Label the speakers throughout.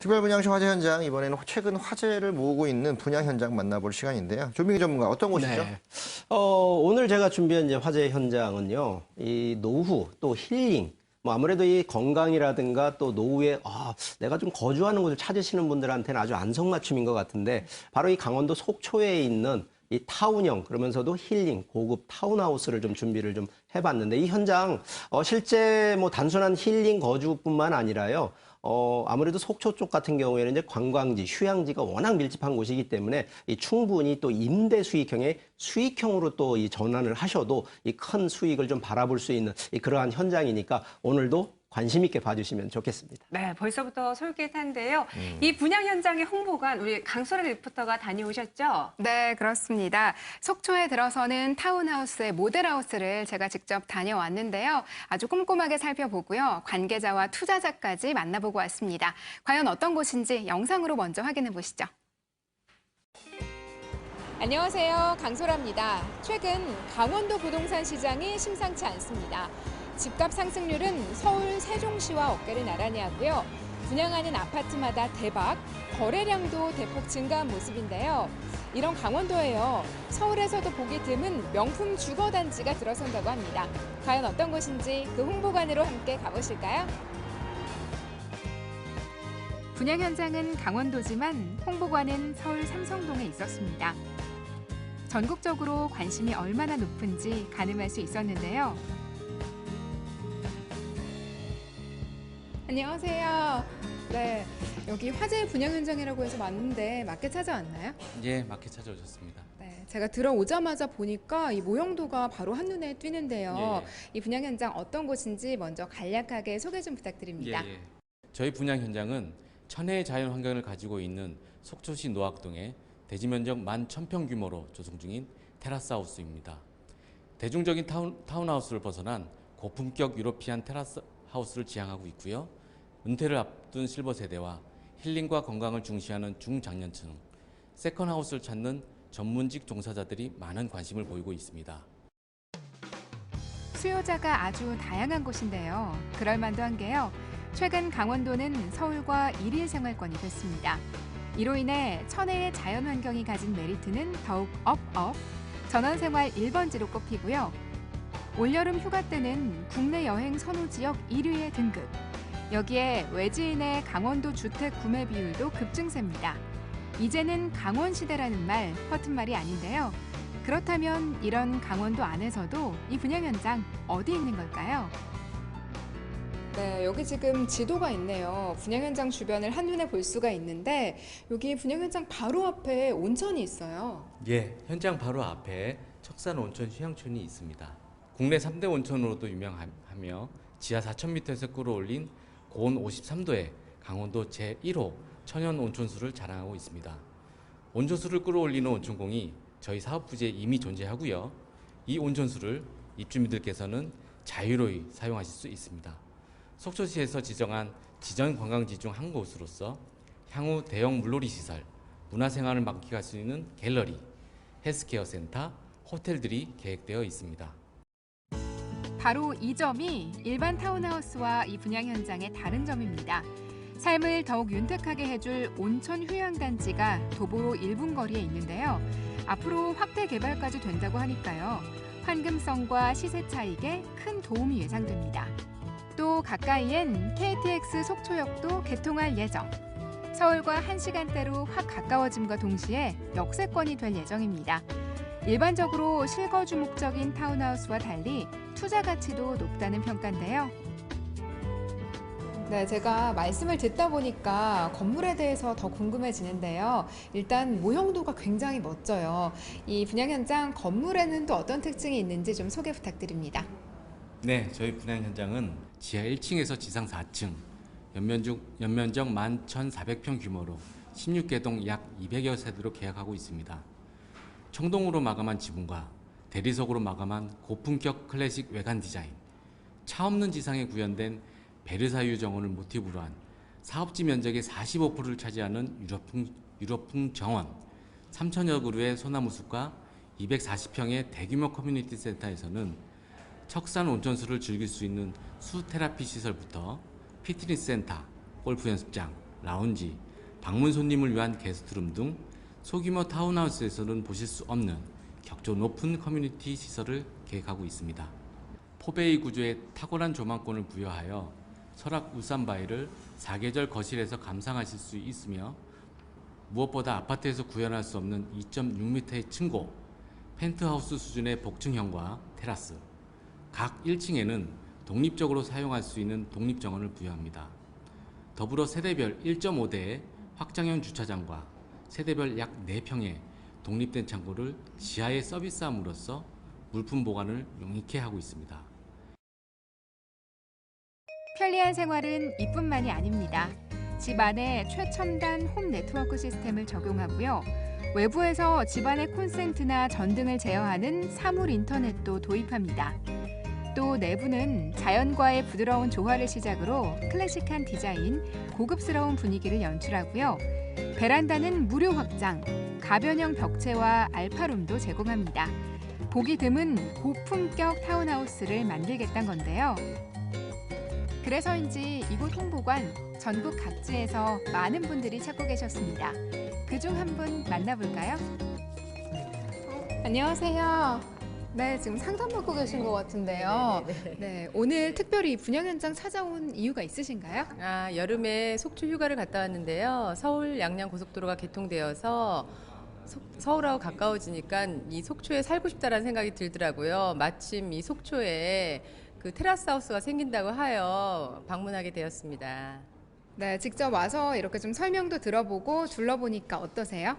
Speaker 1: 특별 분양시 화재 현장, 이번에는 최근 화제를 모으고 있는 분양 현장 만나볼 시간인데요. 조민기 전문가, 어떤 곳이죠?
Speaker 2: 네. 오늘 제가 준비한 이제 화재 현장은요, 이 노후 또 힐링, 뭐 아무래도 이 건강이라든가 또 노후에 내가 좀 거주하는 곳을 찾으시는 분들한테는 아주 안성맞춤인 것 같은데, 바로 이 강원도 속초에 있는 이 타운형, 그러면서도 힐링, 고급 타운하우스를 좀 준비를 좀 해봤는데, 이 현장 실제 뭐 단순한 힐링 거주뿐만 아니라요. 아무래도 속초 쪽 같은 경우에는 이제 관광지, 휴양지가 워낙 밀집한 곳이기 때문에 이 충분히 또 임대 수익형의 수익형으로 또 이 전환을 하셔도 이 큰 수익을 좀 바라볼 수 있는 그러한 현장이니까 오늘도 관심 있게 봐주시면 좋겠습니다.
Speaker 3: 네, 벌써부터 솔깃한데요. 이 분양 현장의 홍보관 우리 강소라 리포터가 다녀오셨죠?
Speaker 4: 네, 그렇습니다. 속초에 들어서는 타운하우스의 모델하우스를 제가 직접 다녀왔는데요. 아주 꼼꼼하게 살펴보고요. 관계자와 투자자까지 만나보고 왔습니다. 과연 어떤 곳인지 영상으로 먼저 확인해 보시죠. 안녕하세요, 강소라입니다. 최근 강원도 부동산 시장이 심상치 않습니다. 집값 상승률은 서울 세종시와 어깨를 나란히 하고요. 분양하는 아파트마다 대박, 거래량도 대폭 증가한 모습인데요. 이런 강원도에요. 서울에서도 보기 드문 명품 주거단지가 들어선다고 합니다. 과연 어떤 곳인지 그 홍보관으로 함께 가보실까요? 분양 현장은 강원도지만 홍보관은 서울 삼성동에 있었습니다. 전국적으로 관심이 얼마나 높은지 가늠할 수 있었는데요. 안녕하세요. 네, 여기 화재 분양 현장이라고 해서 왔는데 맞게 찾아왔나요?
Speaker 5: 예, 맞게 찾아오셨습니다.
Speaker 4: 네, 제가 들어오자마자 보니까 이 모형도가 바로 한눈에 띄는데요.
Speaker 5: 예, 예.
Speaker 4: 이 분양 현장 어떤 곳인지 먼저 간략하게 소개 좀 부탁드립니다.
Speaker 5: 예. 저희 분양 현장은 천혜의 자연 환경을 가지고 있는 속초시 노학동에 대지 면적 11,000평 규모로 조성 중인 테라스 하우스입니다. 대중적인 타운하우스를 벗어난 고품격 유러피안 테라스 하우스를 지향하고 있고요. 은퇴를 앞둔 실버 세대와 힐링과 건강을 중시하는 중장년층, 세컨하우스를 찾는 전문직 종사자들이 많은 관심을 보이고 있습니다.
Speaker 4: 수요자가 아주 다양한 곳인데요. 그럴만도 한 게요. 최근 강원도는 서울과 일일 생활권이 됐습니다. 이로 인해 천혜의 자연 환경이 가진 메리트는 더욱 업업, 전원생활 1번지로 꼽히고요. 올여름 휴가 때는 국내 여행 선호 지역 1위에 등극. 여기에 외지인의 강원도 주택 구매 비율도 급증세입니다. 이제는 강원시대라는 말 허튼 말이 아닌데요. 그렇다면 이런 강원도 안에서도 이 분양 현장 어디 있는 걸까요? 네, 여기 지금 지도가 있네요. 분양 현장 주변을 한눈에 볼 수가 있는데 여기 분양 현장 바로 앞에 온천이 있어요.
Speaker 5: 예, 현장 바로 앞에 척산 온천 휴양촌이 있습니다. 국내 3대 온천으로도 유명하며 지하 4,000m에서 끌어올린 고온 53도의 강원도 제1호 천연 온천수를 자랑하고 있습니다. 온천수를 끌어올리는 온천공이 저희 사업 부지에 이미 존재하고요. 이 온천수를 입주민들께서는 자유로이 사용하실 수 있습니다. 속초시에서 지정한 지정 관광지 중 한 곳으로서 향후 대형 물놀이 시설, 문화생활을 만끽할 수 있는 갤러리, 헬스케어 센터, 호텔들이 계획되어 있습니다.
Speaker 4: 바로 이 점이 일반 타운하우스와 이 분양 현장의 다른 점입니다. 삶을 더욱 윤택하게 해줄 온천 휴양단지가 도보로 1분 거리에 있는데요. 앞으로 확대 개발까지 된다고 하니까요. 환금성과 시세 차익에 큰 도움이 예상됩니다. 또 가까이엔 KTX 속초역도 개통할 예정. 서울과 1시간대로 확 가까워짐과 동시에 역세권이 될 예정입니다. 일반적으로 실거주 목적인 타운하우스와 달리 투자 가치도 높다는 평가인데요. 네, 제가 말씀을 듣다 보니까 건물에 대해서 더 궁금해지는데요. 일단 모형도가 굉장히 멋져요. 이 분양 현장 건물에는 또 어떤 특징이 있는지 좀 소개 부탁드립니다.
Speaker 5: 네, 저희 분양 현장은 지하 1층에서 지상 4층, 연면적 11,400평 규모로 16개동 약 200여 세대로 계약하고 있습니다. 청동으로 마감한 지붕과 대리석으로 마감한 고품격 클래식 외관 디자인, 차 없는 지상에 구현된 베르사유 정원을 모티브로 한 사업지 면적의 45%를 차지하는 유럽풍 정원, 3,000여 그루의 소나무 숲과 240평의 대규모 커뮤니티 센터에서는 척산 온천수를 즐길 수 있는 수테라피 시설부터 피트니스 센터, 골프 연습장, 라운지, 방문 손님을 위한 게스트룸 등 소규모 타운하우스에서는 보실 수 없는 격조 높은 커뮤니티 시설을 계획하고 있습니다. 포베이 구조에 탁월한 조망권을 부여하여 설악 울산바위를 사계절 거실에서 감상하실 수 있으며 무엇보다 아파트에서 구현할 수 없는 2.6m의 층고, 펜트하우스 수준의 복층형과 테라스, 각 1층에는 독립적으로 사용할 수 있는 독립정원을 부여합니다. 더불어 세대별 1.5대의 확장형 주차장과 세대별 약 4평의 독립된 창고를 지하에 서비스함으로써 물품 보관을 용이케 하고 있습니다.
Speaker 4: 편리한 생활은 이뿐만이 아닙니다. 집 안에 최첨단 홈 네트워크 시스템을 적용하고요. 외부에서 집안의 콘센트나 전등을 제어하는 사물 인터넷도 도입합니다. 또 내부는 자연과의 부드러운 조화를 시작으로 클래식한 디자인, 고급스러운 분위기를 연출하고요. 베란다는 무료 확장, 가변형 벽체와 알파룸도 제공합니다. 보기 드문 고품격 타운하우스를 만들겠다는 건데요. 그래서인지 이곳 홍보관 전국 각지에서 많은 분들이 찾고 계셨습니다. 그중 한 분 만나볼까요?
Speaker 6: 안녕하세요. 네, 지금 상담받고 계신 것 같은데요. 네, 오늘 특별히 분양 현장 찾아온 이유가 있으신가요?
Speaker 7: 여름에 속초 휴가를 갔다 왔는데요. 서울 양양 고속도로가 개통되어서 서울하고 가까워지니까 이 속초에 살고 싶다라는 생각이 들더라고요. 마침 이 속초에 그 테라스 하우스가 생긴다고 하여 방문하게 되었습니다.
Speaker 6: 네, 직접 와서 이렇게 좀 설명도 들어보고 둘러보니까 어떠세요?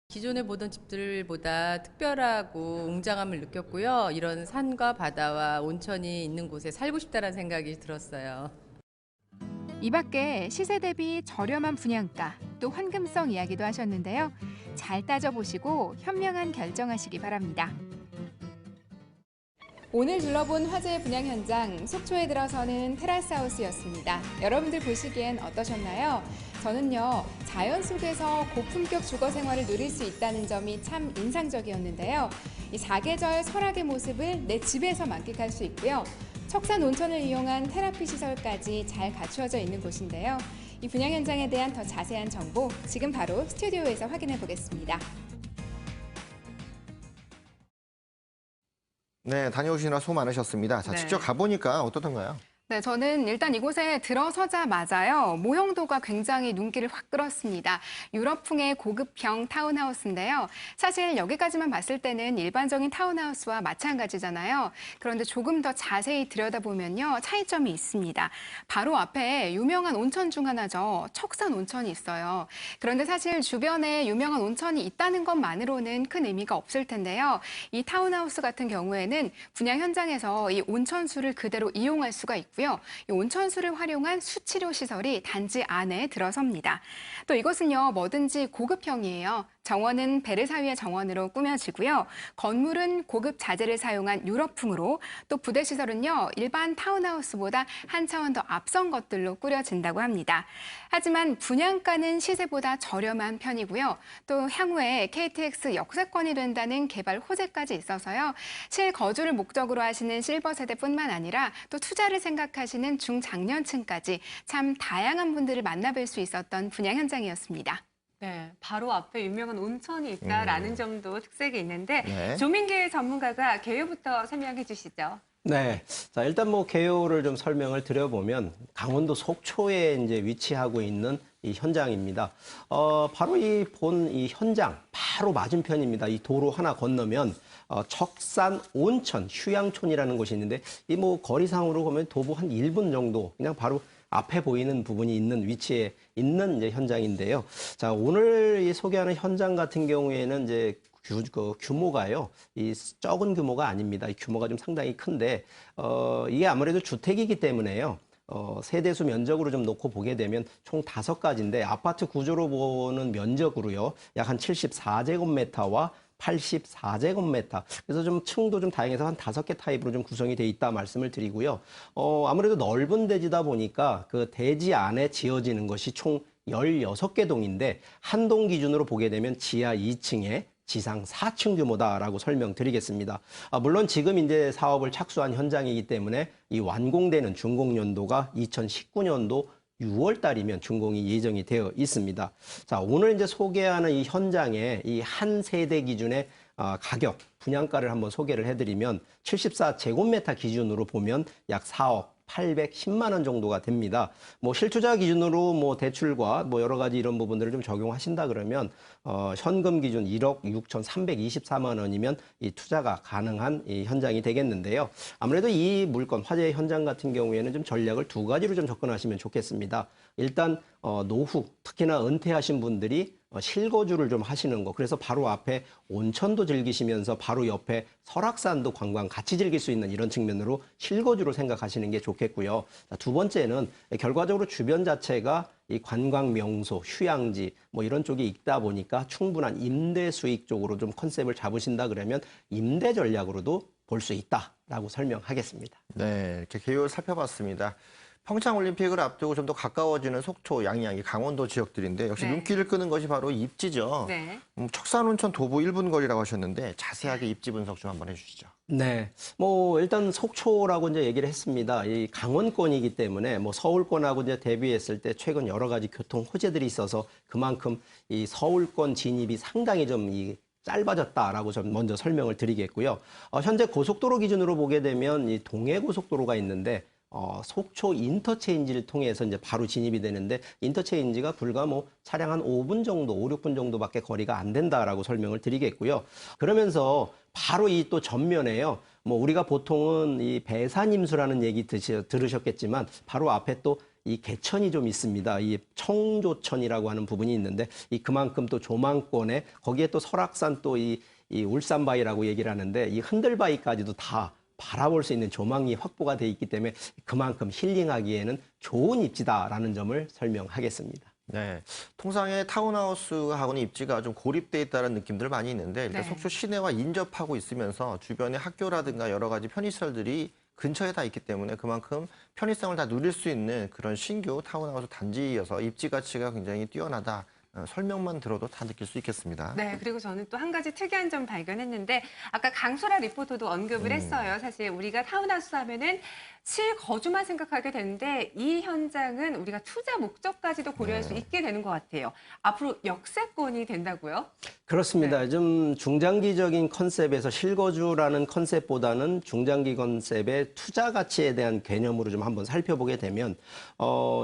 Speaker 7: 기존에 보던 집들보다 특별하고 웅장함을 느꼈고요. 이런 산과 바다와 온천이 있는 곳에 살고 싶다라는 생각이 들었어요.
Speaker 4: 이 밖에 시세 대비 저렴한 분양가, 또 환금성 이야기도 하셨는데요. 잘 따져보시고 현명한 결정하시기 바랍니다.
Speaker 6: 오늘 둘러본 화제의 분양 현장, 속초에 들어서는 테라스 하우스였습니다. 여러분들 보시기엔 어떠셨나요? 저는요, 자연 속에서 고품격 주거 생활을 누릴 수 있다는 점이 참 인상적이었는데요. 이 사계절 설악의 모습을 내 집에서 만끽할 수 있고요. 척산 온천을 이용한 테라피 시설까지 잘 갖추어져 있는 곳인데요. 이 분양 현장에 대한 더 자세한 정보 지금 바로 스튜디오에서 확인해 보겠습니다.
Speaker 1: 네, 다녀오시느라 수고 많으셨습니다. 자,
Speaker 3: 네.
Speaker 1: 직접 가보니까 어떻던가요?
Speaker 3: 네, 저는 일단 이곳에 들어서자마자요, 모형도가 굉장히 눈길을 확 끌었습니다. 유럽풍의 고급형 타운하우스인데요. 사실 여기까지만 봤을 때는 일반적인 타운하우스와 마찬가지잖아요. 그런데 조금 더 자세히 들여다보면요, 차이점이 있습니다. 바로 앞에 유명한 온천 중 하나죠. 척산 온천이 있어요. 그런데 사실 주변에 유명한 온천이 있다는 것만으로는 큰 의미가 없을 텐데요. 이 타운하우스 같은 경우에는 분양 현장에서 이 온천수를 그대로 이용할 수가 있고요. 이 온천수를 활용한 수치료 시설이 단지 안에 들어섭니다. 또 이곳은요, 뭐든지 고급형이에요. 정원은 베르사유의 정원으로 꾸며지고요. 건물은 고급 자재를 사용한 유럽풍으로, 또 부대 시설은요, 일반 타운하우스보다 한 차원 더 앞선 것들로 꾸려진다고 합니다. 하지만 분양가는 시세보다 저렴한 편이고요. 또 향후에 KTX 역세권이 된다는 개발 호재까지 있어서요. 실거주를 목적으로 하시는 실버 세대뿐만 아니라 또 투자를 생각하시는 중장년층까지 참 다양한 분들을 만나뵐 수 있었던 분양 현장이었습니다. 네, 바로 앞에 유명한 온천이 있다라는 점도 특색이 있는데
Speaker 1: 네.
Speaker 3: 조민기 전문가가 개요부터 설명해 주시죠.
Speaker 2: 네. 자, 일단 뭐 개요를 좀 설명을 드려보면 강원도 속초에 이제 위치하고 있는 이 현장입니다. 바로 이 현장 바로 맞은편입니다. 이 도로 하나 건너면 척산 온천 휴양촌이라는 곳이 있는데 이 뭐 거리상으로 보면 도보 한 1분 정도 그냥 바로 앞에 보이는 부분이 있는 위치에 있는 이제 현장인데요. 자, 오늘 이 소개하는 현장 같은 경우에는 이제 규모가요, 이 적은 규모가 아닙니다. 이 규모가 좀 상당히 큰데, 이게 아무래도 주택이기 때문에요. 세대수 면적으로 좀 놓고 보게 되면 총 5가지인데, 아파트 구조로 보는 면적으로요, 약 한 74제곱미터와 84제곱미터. 그래서 좀 층도 좀 다양해서 한 5개 타입으로 좀 구성이 돼 있다 말씀을 드리고요. 아무래도 넓은 대지다 보니까 그 대지 안에 지어지는 것이 총 16개 동인데 한 동 기준으로 보게 되면 지하 2층에 지상 4층 규모다라고 설명드리겠습니다. 물론 지금 이제 사업을 착수한 현장이기 때문에 이 완공되는 준공연도가 2019년도 6월 달이면 준공이 예정이 되어 있습니다. 자, 오늘 이제 소개하는 이 현장의 이 한 세대 기준의 가격, 분양가를 한번 소개를 해드리면 74제곱미터 기준으로 보면 약 4억 810만 원 정도가 됩니다. 뭐 실투자 기준으로 뭐 대출과 뭐 여러 가지 이런 부분들을 좀 적용하신다 그러면 현금 기준 1억 6,324만 원이면 이 투자가 가능한 이 현장이 되겠는데요. 아무래도 이 물건 화재 현장 같은 경우에는 좀 전략을 두 가지로 좀 접근하시면 좋겠습니다. 일단 노후, 특히나 은퇴하신 분들이 실거주를 좀 하시는 거. 그래서 바로 앞에 온천도 즐기시면서 바로 옆에 설악산도 관광 같이 즐길 수 있는 이런 측면으로 실거주로 생각하시는 게 좋겠고요. 두 번째는 결과적으로 주변 자체가 이 관광 명소, 휴양지 뭐 이런 쪽이 있다 보니까 충분한 임대 수익 쪽으로 좀 컨셉을 잡으신다 그러면 임대 전략으로도 볼 수 있다라고 설명하겠습니다.
Speaker 1: 네, 이렇게 개요를 살펴봤습니다. 평창올림픽을 앞두고 좀 더 가까워지는 속초, 양양, 강원도 지역들인데 역시
Speaker 3: 네.
Speaker 1: 눈길을 끄는 것이 바로 입지죠.
Speaker 3: 네.
Speaker 1: 척산온천 도보 1분 거리라고 하셨는데 자세하게 입지 분석 좀 한번 해주시죠.
Speaker 2: 네. 뭐, 일단 속초라고 이제 얘기를 했습니다. 이 강원권이기 때문에 뭐 서울권하고 이제 대비했을 때 최근 여러 가지 교통 호재들이 있어서 그만큼 이 서울권 진입이 상당히 좀 짧아졌다라고 좀 먼저 설명을 드리겠고요. 현재 고속도로 기준으로 보게 되면 이 동해고속도로가 있는데 속초 인터체인지를 통해서 이제 바로 진입이 되는데 인터체인지가 불과 뭐 차량 한 5분 정도, 5, 6분 정도밖에 거리가 안 된다라고 설명을 드리겠고요. 그러면서 바로 이 또 전면에요. 뭐 우리가 보통은 이 배산임수라는 얘기 들으셨겠지만 바로 앞에 또 이 개천이 좀 있습니다. 이 청조천이라고 하는 부분이 있는데 이 그만큼 또 조망권에 거기에 또 설악산 또 이 울산바위라고 얘기를 하는데 이 흔들바위까지도 다 바라볼 수 있는 조망이 확보가 돼 있기 때문에 그만큼 힐링하기에는 좋은 입지다라는 점을 설명하겠습니다.
Speaker 1: 네, 통상의 타운하우스하고는 입지가 좀 고립돼 있다는 느낌들 많이 있는데 일단
Speaker 3: 네.
Speaker 1: 속초 시내와 인접하고 있으면서 주변에 학교라든가 여러 가지 편의시설들이 근처에 다 있기 때문에 그만큼 편의성을 다 누릴 수 있는 그런 신규 타운하우스 단지여서 입지 가치가 굉장히 뛰어나다. 설명만 들어도 다 느낄 수 있겠습니다.
Speaker 8: 네, 그리고 저는 또 한 가지 특이한 점 발견했는데 아까 강소라 리포터도 언급을 했어요. 사실 우리가 타운하우스 하면은 실거주만 생각하게 되는데 이 현장은 우리가 투자 목적까지도 고려할 수 있게 되는 것 같아요. 앞으로 역세권이 된다고요?
Speaker 2: 그렇습니다. 좀 중장기적인 컨셉에서 실거주라는 컨셉보다는 중장기 컨셉의 투자 가치에 대한 개념으로 좀 한번 살펴보게 되면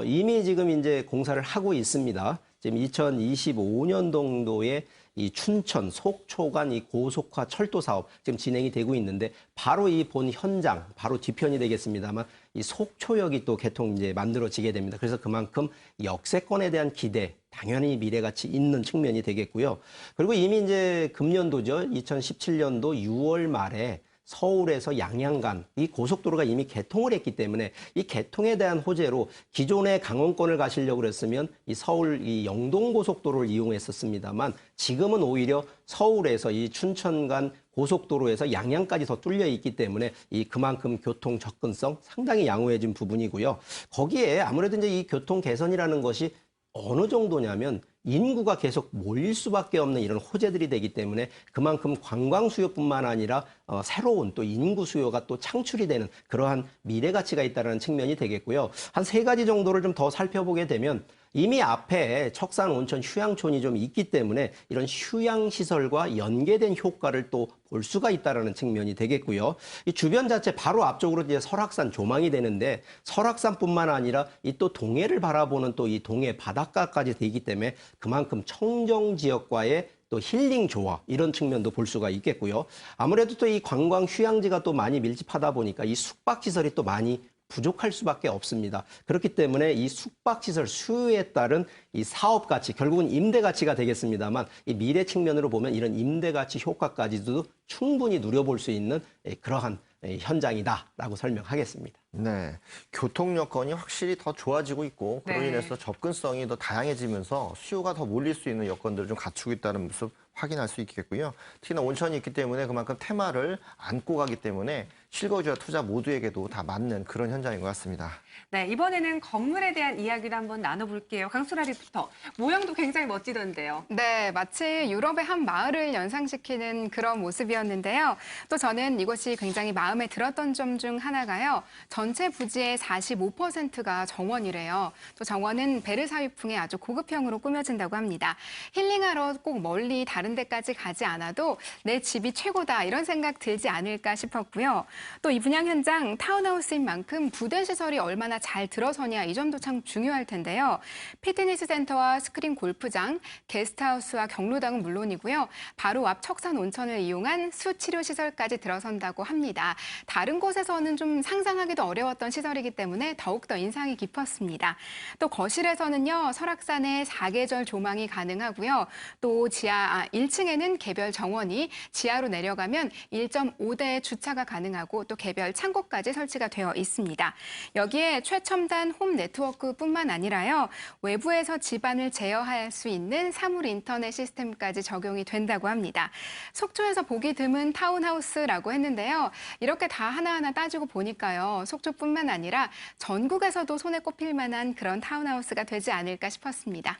Speaker 2: 이미 지금 이제 공사를 하고 있습니다. 지금 2025년도에 이 춘천, 속초 간 이 고속화 철도 사업 지금 진행이 되고 있는데 바로 이 본 현장, 바로 뒤편이 되겠습니다만 이 속초역이 또 개통 이제 만들어지게 됩니다. 그래서 그만큼 역세권에 대한 기대, 당연히 미래가치 있는 측면이 되겠고요. 그리고 이미 이제 금년도죠. 2017년도 6월 말에 서울에서 양양 간 이 고속도로가 이미 개통을 했기 때문에 이 개통에 대한 호재로 기존의 강원권을 가시려고 그랬으면 이 서울 이 영동고속도로를 이용했었습니다만 지금은 오히려 서울에서 이 춘천 간 고속도로에서 양양까지 더 뚫려 있기 때문에 이 그만큼 교통 접근성 상당히 양호해진 부분이고요. 거기에 아무래도 이제 이 교통 개선이라는 것이 어느 정도냐면 인구가 계속 몰릴 수밖에 없는 이런 호재들이 되기 때문에 그만큼 관광 수요뿐만 아니라 새로운 또 인구 수요가 또 창출이 되는 그러한 미래 가치가 있다는 측면이 되겠고요. 한 3가지 정도를 좀 더 살펴보게 되면 이미 앞에 척산 온천 휴양촌이 좀 있기 때문에 이런 휴양시설과 연계된 효과를 또 볼 수가 있다는 측면이 되겠고요. 이 주변 자체 바로 앞쪽으로 이제 설악산 조망이 되는데 설악산뿐만 아니라 이 또 동해를 바라보는 또 이 동해 바닷가까지 되기 때문에 그만큼 청정 지역과의 또 힐링 조화 이런 측면도 볼 수가 있겠고요. 아무래도 또 이 관광 휴양지가 또 많이 밀집하다 보니까 이 숙박시설이 또 많이 부족할 수밖에 없습니다. 그렇기 때문에 이 숙박시설 수요에 따른 이 사업 가치, 결국은 임대 가치가 되겠습니다만 이 미래 측면으로 보면 이런 임대 가치 효과까지도 충분히 누려볼 수 있는 그러한 현장이다라고 설명하겠습니다.
Speaker 1: 네, 교통 여건이 확실히 더 좋아지고 있고 그로
Speaker 3: 네.
Speaker 1: 인해서 접근성이 더 다양해지면서 수요가 더 몰릴 수 있는 여건들을 좀 갖추고 있다는 모습 확인할 수 있겠고요. 특히나 온천이 있기 때문에 그만큼 테마를 안고 가기 때문에 실거주와 투자 모두에게도 다 맞는 그런 현장인 것 같습니다.
Speaker 8: 네, 이번에는 건물에 대한 이야기를 한번 나눠볼게요. 강수라리부터 모형도 굉장히 멋지던데요.
Speaker 3: 네, 마치 유럽의 한 마을을 연상시키는 그런 모습이었는데요. 또 저는 이곳이 굉장히 마음에 들었던 점 중 하나가요. 전체 부지의 45%가 정원이래요. 또 정원은 베르사유풍의 아주 고급형으로 꾸며진다고 합니다. 힐링하러 꼭 멀리 다른 데까지 가지 않아도 내 집이 최고다 이런 생각 들지 않을까 싶었고요. 또 이 분양 현장 타운하우스인 만큼 부대 시설이 얼마나 잘 들어서냐 이 점도 참 중요할 텐데요. 피트니스 센터와 스크린 골프장, 게스트하우스와 경로당은 물론이고요. 바로 앞 척산 온천을 이용한 수치료 시설까지 들어선다고 합니다. 다른 곳에서는 좀 상상하기도 어려웠던 시설이기 때문에 더욱더 인상이 깊었습니다. 또 거실에서는요. 설악산의 사계절 조망이 가능하고요. 또 지하 1층에는 개별 정원이, 지하로 내려가면 1.5대 주차가 가능하고 또 개별 창고까지 설치가 되어 있습니다. 여기에 최첨단 홈 네트워크뿐만 아니라요. 외부에서 집안을 제어할 수 있는 사물 인터넷 시스템까지 적용이 된다고 합니다. 속초에서 보기 드문 타운하우스라고 했는데요. 이렇게 다 하나하나 따지고 보니까요. 속초뿐만 아니라 전국에서도 손에 꼽힐 만한 그런 타운하우스가 되지 않을까 싶었습니다.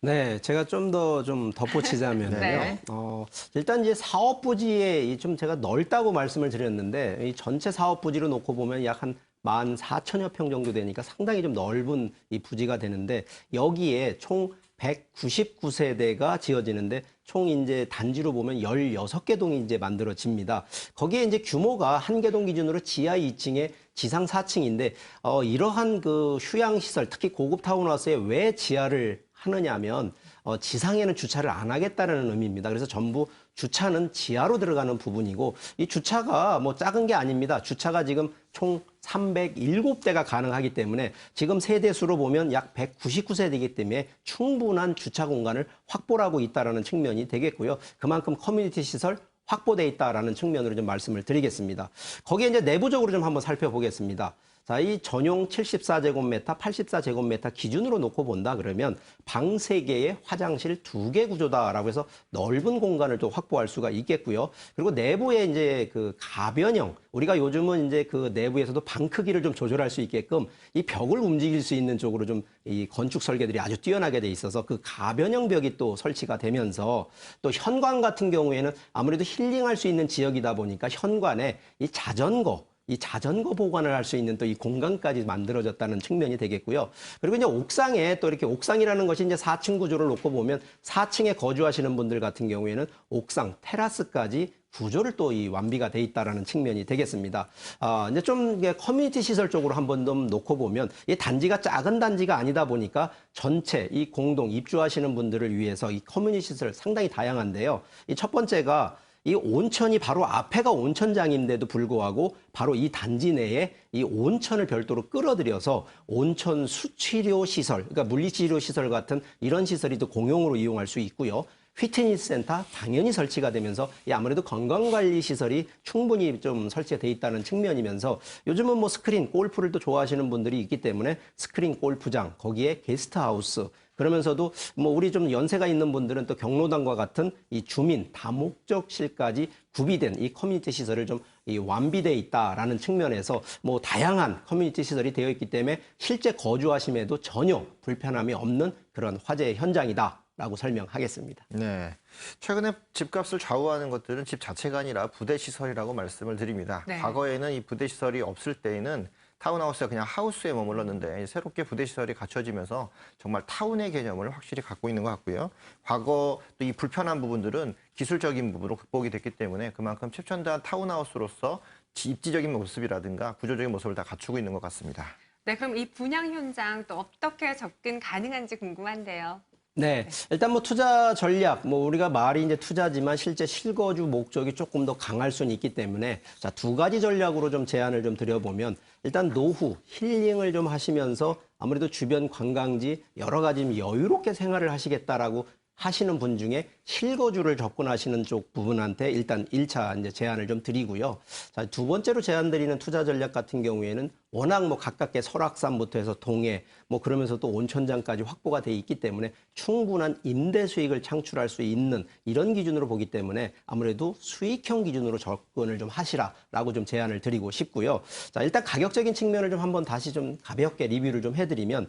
Speaker 2: 네, 제가 좀 더 덧붙이자면요.
Speaker 8: 네.
Speaker 2: 일단 이제 사업 부지에 좀 제가 넓다고 말씀을 드렸는데 이 전체 사업 부지로 놓고 보면 약 한 14,000여 평 정도 되니까 상당히 좀 넓은 이 부지가 되는데 여기에 총 199세대가 지어지는데 총 이제 단지로 보면 16개 동이 이제 만들어집니다. 거기에 이제 규모가 한 개 동 기준으로 지하 2층에 지상 4층인데 이러한 그 휴양 시설, 특히 고급 타운하우스에 왜 지하를 하느냐면 지상에는 주차를 안 하겠다는 의미입니다. 그래서 전부 주차는 지하로 들어가는 부분이고 이 주차가 뭐 작은 게 아닙니다. 주차가 지금 총 307대가 가능하기 때문에 지금 세대수로 보면 약 199세대이기 때문에 충분한 주차 공간을 확보하고 있다는 측면이 되겠고요. 그만큼 커뮤니티 시설 확보돼 있다라는 측면으로 좀 말씀을 드리겠습니다. 거기에 이제 내부적으로 좀 한번 살펴보겠습니다. 자, 이 전용 74제곱미터, 84제곱미터 기준으로 놓고 본다 그러면 방 3개에 화장실 2개 구조다라고 해서 넓은 공간을 또 확보할 수가 있겠고요. 그리고 내부에 이제 그 가변형, 우리가 요즘은 이제 그 내부에서도 방 크기를 좀 조절할 수 있게끔 이 벽을 움직일 수 있는 쪽으로 좀 이 건축 설계들이 아주 뛰어나게 돼 있어서 그 가변형 벽이 또 설치가 되면서 또 현관 같은 경우에는 아무래도 힐링할 수 있는 지역이다 보니까 현관에 이 자전거 보관을 할 수 있는 또 이 공간까지 만들어졌다는 측면이 되겠고요. 그리고 이제 옥상에 또 이렇게 옥상이라는 것이 이제 4층 구조를 놓고 보면 4층에 거주하시는 분들 같은 경우에는 옥상, 테라스까지 구조를 또 이 완비가 돼 있다라는 측면이 되겠습니다. 이제 좀 커뮤니티 시설 쪽으로 한번 좀 놓고 보면 이 단지가 작은 단지가 아니다 보니까 전체 이 공동 입주하시는 분들을 위해서 이 커뮤니티 시설 상당히 다양한데요. 이 첫 번째가 이 온천이 바로 앞에가 온천장인데도 불구하고 바로 이 단지 내에 이 온천을 별도로 끌어들여서 온천 수치료 시설, 그러니까 물리치료 시설 같은 이런 시설이 또 공용으로 이용할 수 있고요. 피트니스 센터 당연히 설치가 되면서 아무래도 건강관리 시설이 충분히 좀 설치가 돼 있다는 측면이면서 요즘은 뭐 스크린, 골프를 또 좋아하시는 분들이 있기 때문에 스크린 골프장, 거기에 게스트하우스, 그러면서도 뭐 우리 좀 연세가 있는 분들은 또 경로당과 같은 이 주민 다목적실까지 구비된 이 커뮤니티 시설을 좀 이 완비돼 있다라는 측면에서 뭐 다양한 커뮤니티 시설이 되어 있기 때문에 실제 거주하심에도 전혀 불편함이 없는 그런 화제의 현장이다라고 설명하겠습니다.
Speaker 1: 네. 최근에 집값을 좌우하는 것들은 집 자체가 아니라 부대 시설이라고 말씀을 드립니다.
Speaker 8: 네.
Speaker 1: 과거에는 이 부대 시설이 없을 때에는 타운하우스가 그냥 하우스에 머물렀는데 새롭게 부대 시설이 갖춰지면서 정말 타운의 개념을 확실히 갖고 있는 것 같고요. 과거 또 이 불편한 부분들은 기술적인 부분으로 극복이 됐기 때문에 그만큼 최첨단 타운하우스로서 입지적인 모습이라든가 구조적인 모습을 다 갖추고 있는 것 같습니다.
Speaker 8: 네, 그럼 이 분양 현장 또 어떻게 접근 가능한지 궁금한데요.
Speaker 2: 네, 일단 뭐 투자 전략, 뭐 우리가 말이 이제 투자지만 실제 실거주 목적이 조금 더 강할 수는 있기 때문에 자, 2가지 전략으로 좀 제안을 좀 드려보면 일단 노후, 힐링을 좀 하시면서 아무래도 주변 관광지 여러 가지 여유롭게 생활을 하시겠다라고 하시는 분 중에 실거주를 접근하시는 쪽 부분한테 일단 1차 이제 제안을 좀 드리고요. 자, 2번째로 제안드리는 투자 전략 같은 경우에는 워낙 뭐 가깝게 설악산부터 해서 동해, 뭐 그러면서 또 온천장까지 확보가 돼 있기 때문에 충분한 임대 수익을 창출할 수 있는 이런 기준으로 보기 때문에 아무래도 수익형 기준으로 접근을 좀 하시라라고 좀 제안을 드리고 싶고요. 자, 일단 가격적인 측면을 좀 한번 다시 좀 가볍게 리뷰를 좀 해드리면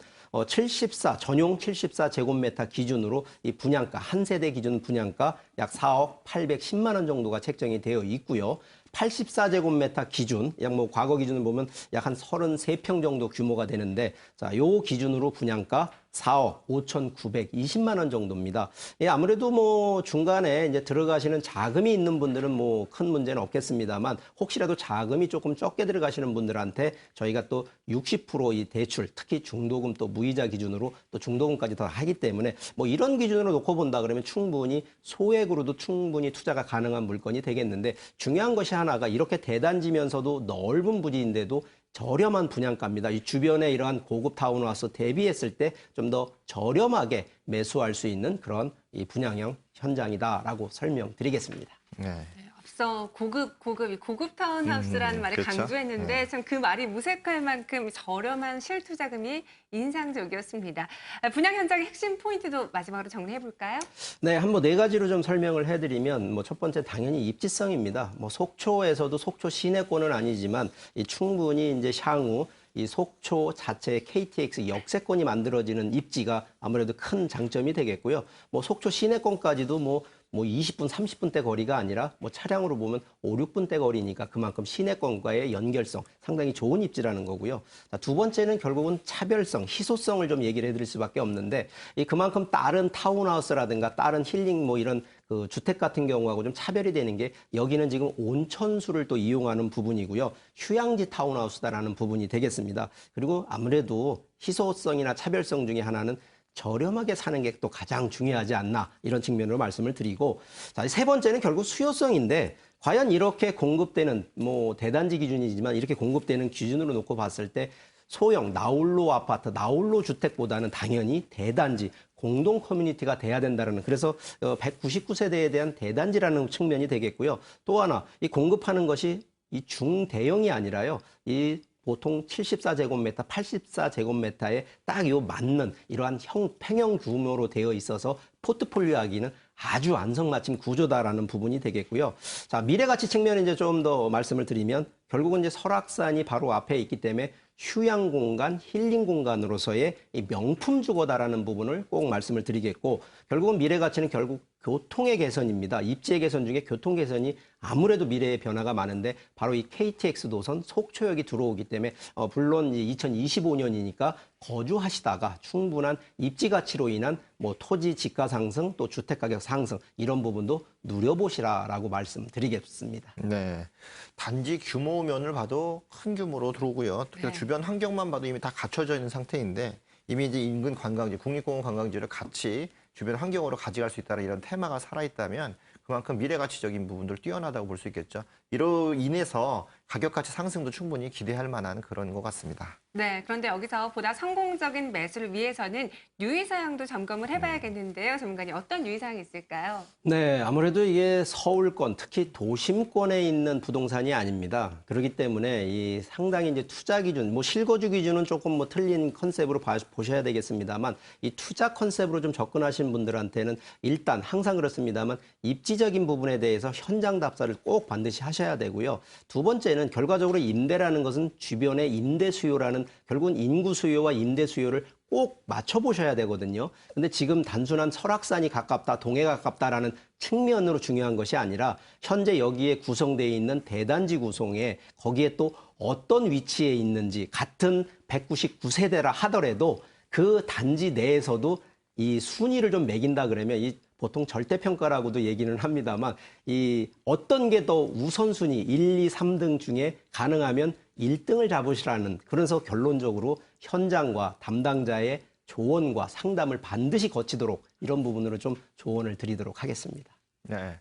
Speaker 2: 전용 74제곱미터 기준으로 이 분양가, 한 세대 기준 분양가 약 4억 810만 원 정도가 책정이 되어 있고요. 84제곱미터 기준, 약 뭐 과거 기준을 보면 약 한 33평 정도 규모가 되는데, 자, 요 기준으로 분양가 4억 5,920만 원 정도입니다. 예, 아무래도 뭐 중간에 이제 들어가시는 자금이 있는 분들은 뭐 큰 문제는 없겠습니다만, 혹시라도 자금이 조금 적게 들어가시는 분들한테 저희가 또 60%이 대출, 특히 중도금 또 무이자 기준으로 또 중도금까지 더 하기 때문에 뭐 이런 기준으로 놓고 본다 그러면 충분히 소액으로도 충분히 투자가 가능한 물건이 되겠는데, 중요한 것이 하나가 이렇게 대단지면서도 넓은 부지인데도 저렴한 분양가입니다. 이 주변에 이러한 고급 타운하우스 대비했을 때 좀 더 저렴하게 매수할 수 있는 그런 이 분양형 현장이다라고 설명드리겠습니다.
Speaker 1: 네.
Speaker 8: 앞서 고급 타운하우스라는 말을
Speaker 1: 그렇죠.
Speaker 8: 강조했는데 참 그 말이 무색할 만큼 저렴한 실투자금이 인상적이었습니다. 분양 현장의 핵심 포인트도 마지막으로 정리해 볼까요?
Speaker 2: 네, 한번 네 가지로 좀 설명을 해드리면, 뭐 첫 번째 당연히 입지성입니다. 뭐 속초에서도 속초 시내권은 아니지만 충분히 이제 향후 이 속초 자체의 KTX 역세권이 만들어지는 입지가 아무래도 큰 장점이 되겠고요. 뭐 속초 시내권까지도 뭐 20분, 30분대 거리가 아니라 뭐 차량으로 보면 5, 6분대 거리니까 그만큼 시내권과의 연결성 상당히 좋은 입지라는 거고요. 자, 두 번째는 결국은 차별성, 희소성을 좀 얘기를 해드릴 수밖에 없는데, 이 그만큼 다른 타운하우스라든가 다른 힐링 뭐 이런 그 주택 같은 경우하고 좀 차별이 되는 게, 여기는 지금 온천수를 또 이용하는 부분이고요. 휴양지 타운하우스다라는 부분이 되겠습니다. 그리고 아무래도 희소성이나 차별성 중에 하나는 저렴하게 사는 게 또 가장 중요하지 않나, 이런 측면으로 말씀을 드리고, 자, 세 번째는 결국 수요성인데, 과연 이렇게 공급되는 뭐 대단지 기준이지만 이렇게 공급되는 기준으로 놓고 봤을 때 소형 나홀로 아파트, 나홀로 주택보다는 당연히 대단지, 공동 커뮤니티가 돼야 된다는, 그래서 199세대에 대한 대단지라는 측면이 되겠고요. 또 하나, 이 공급하는 것이 이 중대형이 아니라요, 이 보통 74제곱미터, 84제곱미터에 딱 요 맞는 이러한 평형 규모로 되어 있어서 포트폴리오 하기는 아주 안성맞춤 구조다라는 부분이 되겠고요. 자, 미래가치 측면 이제 좀 더 말씀을 드리면, 결국은 이제 설악산이 바로 앞에 있기 때문에 휴양 공간, 힐링 공간으로서의 이 명품 주거다라는 부분을 꼭 말씀을 드리겠고, 결국은 미래가치는 결국 교통의 개선입니다. 입지의 개선 중에 교통 개선이 아무래도 미래의 변화가 많은데, 바로 이 KTX 노선 속초역이 들어오기 때문에 물론 2025년이니까 거주하시다가 충분한 입지 가치로 인한 뭐 토지 지가 상승, 또 주택 가격 상승, 이런 부분도 누려보시라라고 말씀드리겠습니다.
Speaker 1: 네. 단지 규모 면을 봐도 큰 규모로 들어오고요. 또 주변 환경만 봐도 이미 다 갖춰져 있는 상태인데, 이미 이제 인근 관광지, 국립공원 관광지를 같이 주변 환경으로 가져갈 수 있다는 이런 테마가 살아있다면 그만큼 미래가치적인 부분들 뛰어나다고 볼 수 있겠죠. 이로 인해서 가격 가치 상승도 충분히 기대할 만한 그런 것 같습니다.
Speaker 8: 네, 그런데 여기서 보다 성공적인 매수를 위해서는 유의사항도 점검을 해봐야겠는데요. 전문가님, 어떤 유의사항이 있을까요?
Speaker 2: 네, 아무래도 이게 서울권, 특히 도심권에 있는 부동산이 아닙니다. 그렇기 때문에 이 상당히 이제 투자 기준, 뭐 실거주 기준은 조금 뭐 틀린 컨셉으로 보셔야 되겠습니다만, 이 투자 컨셉으로 좀 접근하신 분들한테는 일단 항상 그렇습니다만 입지적인 부분에 대해서 현장 답사를 꼭 반드시 하셔야 되고요. 두 번째는 결과적으로 임대라는 것은 주변의 임대 수요라는, 결국은 인구 수요와 임대 수요를 꼭 맞춰보셔야 되거든요. 근데 지금 단순한 설악산이 가깝다, 동해가 가깝다라는 측면으로 중요한 것이 아니라, 현재 여기에 구성되어 있는 대단지 구성에 거기에 또 어떤 위치에 있는지, 같은 199세대라 하더라도 그 단지 내에서도 이 순위를 좀 매긴다 그러면, 이 보통 절대평가라고도 얘기는 합니다만, 이 어떤 게 더 우선순위 1, 2, 3등 중에 가능하면 1등을 잡으시라는, 그래서 결론적으로 현장과 담당자의 조언과 상담을 반드시 거치도록, 이런 부분으로 좀 조언을 드리도록 하겠습니다.
Speaker 1: 네.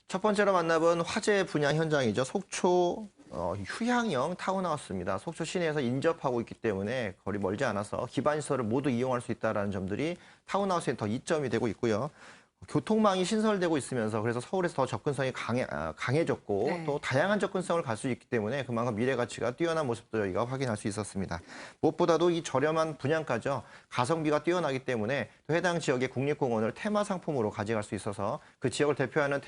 Speaker 1: 첫 번째로 만나본 화재 분양 현장이죠. 속초 휴양형 타운하우스입니다. 속초 시내에서 인접하고 있기 때문에 거리 멀지 않아서 기반시설을 모두 이용할 수 있다는 점들이 타운하우스의 더 이점이 되고 있고요. 교통망이 신설되고 있으면서 그래서 서울에서 더 접근성이 강해졌고
Speaker 8: 네.
Speaker 1: 또 다양한 접근성을 갈 수 있기 때문에 그만큼 미래 가치가 뛰어난 모습도 저희가 확인할 수 있었습니다. 무엇보다도 이 저렴한 분양가죠. 가성비가 뛰어나기 때문에 또 해당 지역의 국립공원을 테마 상품으로 가져갈 수 있어서 그 지역을 대표하는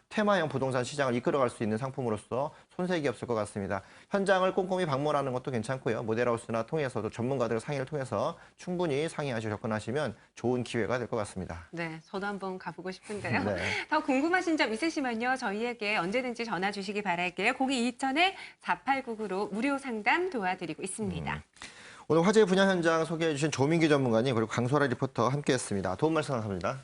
Speaker 1: 테마형 부동산 시장을 이끌어갈 수 있는 상품으로서 손색이 없을 것 같습니다. 현장을 꼼꼼히 방문하는 것도 괜찮고요. 모델하우스나 통해서도 전문가들 상의를 통해서 충분히 상의하시고 접근하시면 좋은 기회가 될 것 같습니다.
Speaker 8: 네, 저도 한번 가보고 싶은데요.
Speaker 1: 네.
Speaker 8: 더 궁금하신 점 있으시면요. 저희에게 언제든지 전화 주시기 바랄게요. 02-2000-4899로 무료 상담 도와드리고 있습니다.
Speaker 1: 오늘 화재 분야 현장 소개해 주신 조민기 전문가님 그리고 강소라 리포터 함께했습니다. 도움 말씀 감사합니다.